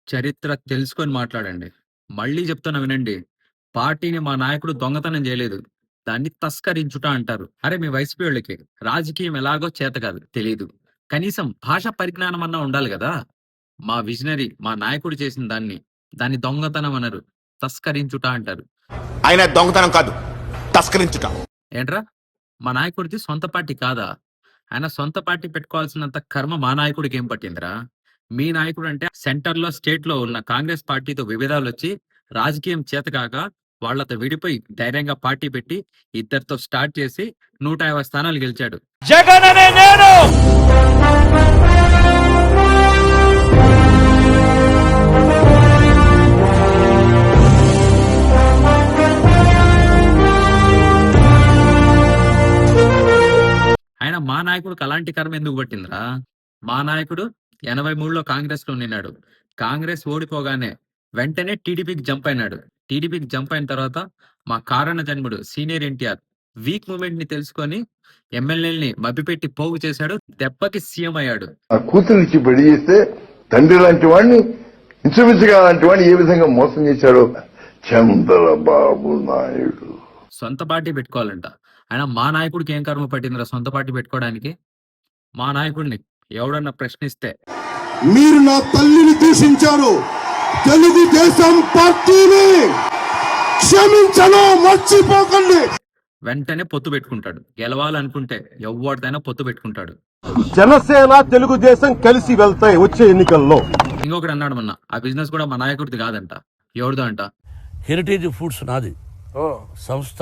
చరిత్ర తెలుసుకొని మాట్లాడండి. మళ్ళీ చెప్తున్నా వినండి. పార్టీని మా నాయకుడు దొంగతనం చేయలేదు. దాన్ని తస్కరించుట అంటారు. అరె! మీ వైసీపీవోళ్ళకి రాజకీయం ఎలాగో చేత కాదు, తెలీదు. కనీసం భాషా పరిజ్ఞానం అన్నా ఉండాలి గదా! మా విజనరీ, మా నాయకుడు చేసిన దాన్ని దొంగతనం అనరు. తస్కరించుట అంటారు. ఆయన దొంగతనం కాదు, తస్కరించుట. ఏంట్రా? మా నాయకుడిది సొంత పార్టీ కాదా? ఆయన సొంత పార్టీ పెట్టుకోవాల్సినంత కర్మ మా నాయకుడికేం పట్టిందిరా? మీ నాయకుడంటే సెంటర్‌లో, స్టేట్‌లో ఉన్న కాంగ్రెస్ పార్టీతో విభేదాలొచ్చి, రాజకీయం చేతకాక వాళ్ళతో విడిపోయి ధైర్యంగా పార్టీ పెట్టి, ఇద్దరితో స్టార్ట్ చేసి 150 స్థానాలు గెలిచాడు. జగన్ అనే నేను ఆయన మా నాయకుడికి అలాంటి కర్మ ఎందుకు పట్టిందిరా? మా నాయకుడు 83లో కాంగ్రెస్‌లో నిన్నాడు. కాంగ్రెస్ ఓడిపోగానే వెంటనే టీడీపీకి జంప్ అయినాడు. టీడీపీకి జంప్ అయిన తర్వాత మా కారణ జన్ముడు సీనియర్ ఎన్టీఆర్ వీక్ మూవ్‌మెంట్‌ని తెలుసుకొని ఎమ్మెల్యేలని మభ్యపెట్టి పోగు చేశాడు. దెబ్బకి సీఎం అయ్యాడు. ఆ కూతురిచ్చి పెళ్లి చేస్తే తండ్రి లాంటి వాడిని ఇంచుమించుగా లాంటి వాడిని ఏ విధంగా మోసం చేశాడో చంద్రబాబు నాయుడు. సొంత పార్టీ పెట్టుకోవాలంట. ఆయన మా నాయకుడికి ఏం కర్మ పట్టిందిరా సొంత పార్టీ పెట్టుకోవడానికి? మా నాయకుడిని ఎవడన్నా ప్రశ్నిస్తే మీరు నా తల్లిని దూషించారు, తెలుగుదేశం పార్టీని క్షమించను, మర్చిపోకండి. వెంటనే పొత్తు పెట్టుకుంటాడు. గెలవాలనుకుంటే ఎవరిదైనా పొత్తు పెట్టుకుంటాడు. జనసేన తెలుగుదేశం కలిసి వెళ్తాయి వచ్చే ఎన్నికల్లో. ఇంకొకటి అన్నాడు మొన్న, ఆ బిజినెస్ కూడా మా నాయకుడిది కాదంట. ఎవరిదో అంట. హెరిటేజ్ ఫుడ్స్ నాది సంస్థ.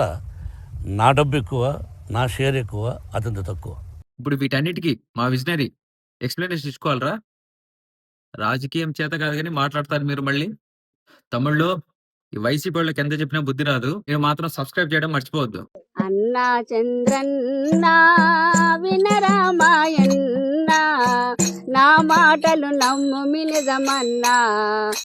నా డబ్బు ఎక్కువ, నా షేర్ ఎక్కువ, అతనిది తక్కువ. ఇప్పుడు వీటన్నిటికీ మా విజనరీ ఎక్స్ప్లెనేషన్ ఇచ్చుకోవాలరా? రాజకీయం చేత కాదు కానీ మాట్లాడతారు మీరు మళ్ళీ. తమిళ్లో ఈ వైసీపీ వాళ్ళకి ఎంత చెప్పినా బుద్ధి రాదు. మీరు మాత్రం సబ్స్క్రైబ్ చేయడం మర్చిపోవద్దు. అన్నా చంద్రన్న వినరామాయన్న, నా మాటలు నమ్ము నిజమన్నా.